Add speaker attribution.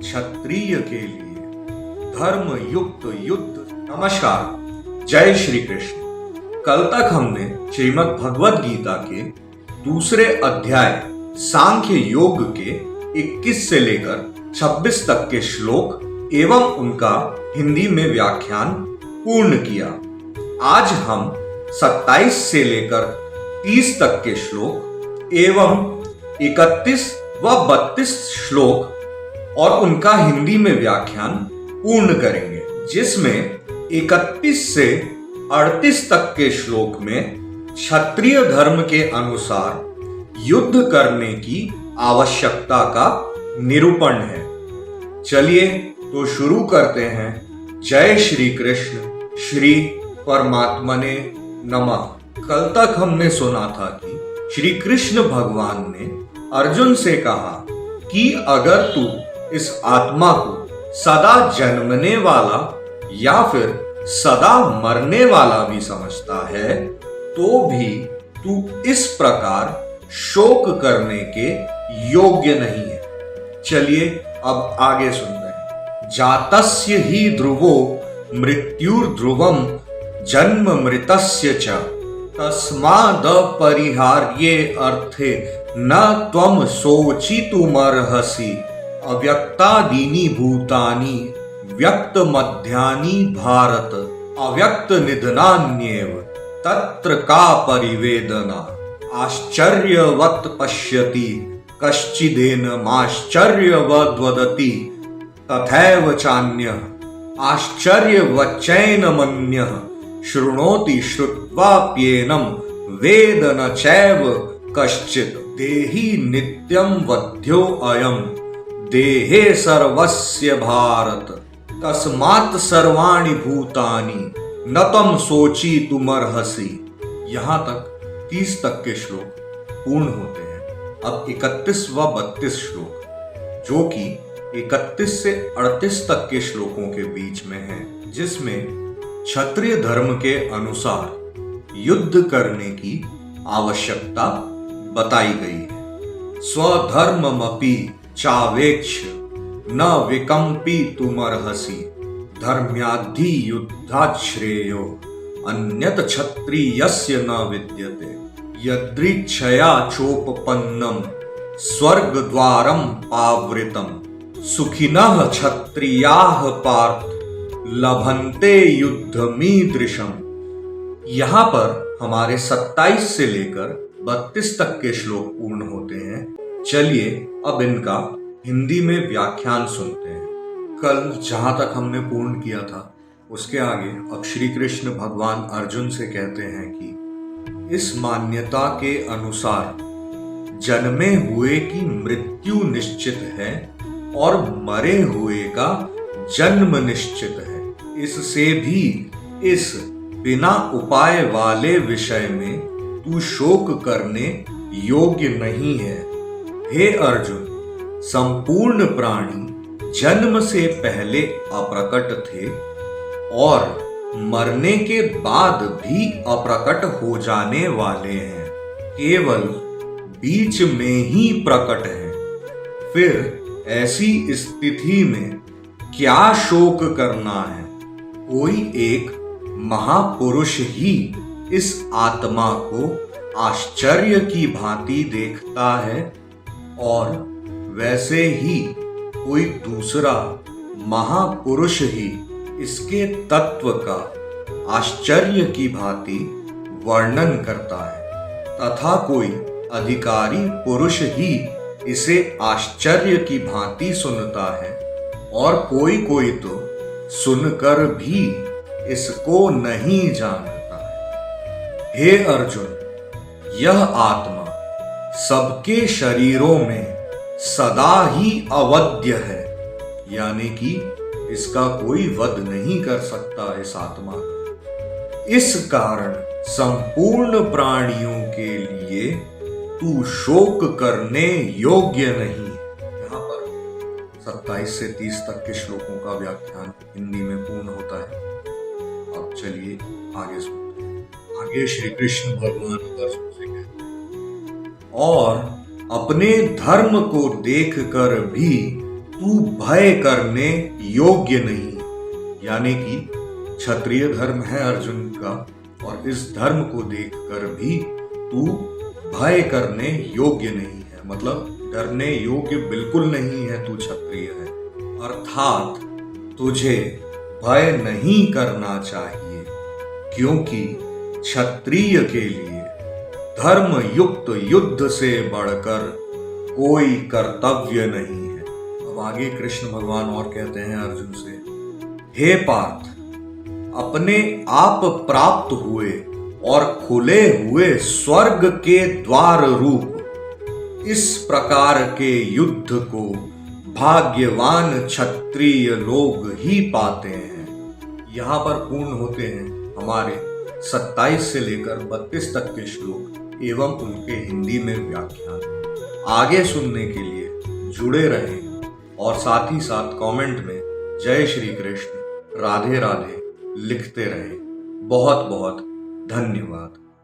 Speaker 1: क्षत्रिय के लिए धर्म युक्त युद्ध। नमस्कार, जय श्री कृष्ण। कल तक हमने श्रीमद् भगवद गीता के दूसरे अध्याय सांख्य योग के 21 से लेकर 26 तक के श्लोक एवं उनका हिंदी में व्याख्यान पूर्ण किया। आज हम 27 से लेकर 30 तक के श्लोक एवं 31 व 32 श्लोक और उनका हिंदी में व्याख्यान पूर्ण करेंगे, जिसमें 31 से 38 तक के श्लोक में क्षत्रिय धर्म के अनुसार युद्ध करने की आवश्यकता का निरूपण है। चलिए तो शुरू करते हैं। जय श्री कृष्ण, श्री परमात्मने नमः। कल तक हमने सुना था कि श्री कृष्ण भगवान ने अर्जुन से कहा कि अगर तू इस आत्मा को सदा जन्मने वाला या फिर सदा मरने वाला भी समझता है तो भी तू इस प्रकार शोक करने के योग्य नहीं है। चलिए अब आगे सुनते हैं। जातस्य ही ध्रुवो मृत्युर्ध्रुवम जन्म मृतस्य च तस्माद परिहार्ये अर्थे न त्वं शोचितुमर्हसि अव्यक्तादीनि भूतानि व्यक्त मध्यानि भारत अव्यक्त निधनान्येव तत्र का परिवेदना आश्चर्यवत् पश्यति कश्चिदेनमाश्चर्यवद् वदति तथैव चान्यः आश्चर्यवच्चैनमन्यः शृणोति श्रुत्वाप्येनं वेद न चैव कश्चित् देहि नित्यं वध्यो अयं देहे सर्वस्य भारत तस्मात् सर्वाणि भूतानि न तम शोचितुमर्हसि। यहाँ तक 30 तक के श्लोक पूर्ण होते हैं। अब 31 व 32 श्लोक, जो कि 31 से 38 तक के श्लोकों के बीच में है, जिसमें क्षत्रिय धर्म के अनुसार युद्ध करने की आवश्यकता बताई गई है। स्वधर्ममपि चावेक्ष न विकम्पितुमर्हसि धर्म्याद्धि युद्धात् श्रेयो अन्यत् क्षत्रियस्य न विद्यते यदृच्छया चोपपन्नं स्वर्गद्वारं पावृतं सुखिनः क्षत्रियाः पार्थ लभन्ते युद्धमीदृशम्। यहाँ पर हमारे 27 से लेकर 32 तक के श्लोक पूर्ण होते हैं। चलिए अब इनका हिंदी में व्याख्यान सुनते हैं। कल जहां तक हमने पूर्ण किया था उसके आगे अब श्री कृष्ण भगवान अर्जुन से कहते हैं कि इस मान्यता के अनुसार जन्मे हुए की मृत्यु निश्चित है और मरे हुए का जन्म निश्चित है। इससे भी इस बिना उपाय वाले विषय में तू शोक करने योग्य नहीं है। हे अर्जुन, संपूर्ण प्राणी जन्म से पहले अप्रकट थे और मरने के बाद भी अप्रकट हो जाने वाले हैं, केवल बीच में ही प्रकट हैं। फिर ऐसी स्थिति में क्या शोक करना है? कोई एक महापुरुष ही इस आत्मा को आश्चर्य की भांति देखता है और वैसे ही कोई दूसरा महापुरुष ही इसके तत्व का आश्चर्य की भांति वर्णन करता है, तथा कोई अधिकारी पुरुष ही इसे आश्चर्य की भांति सुनता है और कोई कोई तो सुनकर भी इसको नहीं जानता है। हे अर्जुन, यह आत्मा सबके शरीरों में सदा ही अवध्य है, यानी कि इसका कोई वध नहीं कर सकता इस आत्मा का। इस कारण संपूर्ण प्राणियों के लिए तू शोक करने योग्य नहीं। यहाँ पर 27 से 30 तक के श्लोकों का व्याख्यान हिंदी में पूर्ण होता है। अब चलिए आगे सुनते हैं। आगे श्री कृष्ण भगवान अर्जुन से कहते हैं, और अपने धर्म को देखकर भी तू भय करने योग्य नहीं। यानी कि क्षत्रिय धर्म है अर्जुन का, और इस धर्म को देखकर भी तू भय करने योग्य नहीं है, मतलब डरने योग्य बिल्कुल नहीं है, तू क्षत्रिय है। अर्थात तुझे भय नहीं करना चाहिए, क्योंकि क्षत्रिय के लिए धर्म युक्त युद्ध से बढ़कर कोई कर्तव्य नहीं है। अब आगे कृष्ण भगवान और कहते हैं अर्जुन से, हे पार्थ, अपने आप प्राप्त हुए और खुले हुए स्वर्ग के द्वार रूप इस प्रकार के युद्ध को भाग्यवान क्षत्रिय लोग ही पाते हैं। यहाँ पर पूर्ण होते हैं हमारे 27 से लेकर 32 तक के श्लोक एवं उनके हिंदी में व्याख्यान। आगे सुनने के लिए जुड़े रहें और साथ ही साथ कमेंट में जय श्री कृष्ण, राधे राधे लिखते रहें। बहुत बहुत धन्यवाद।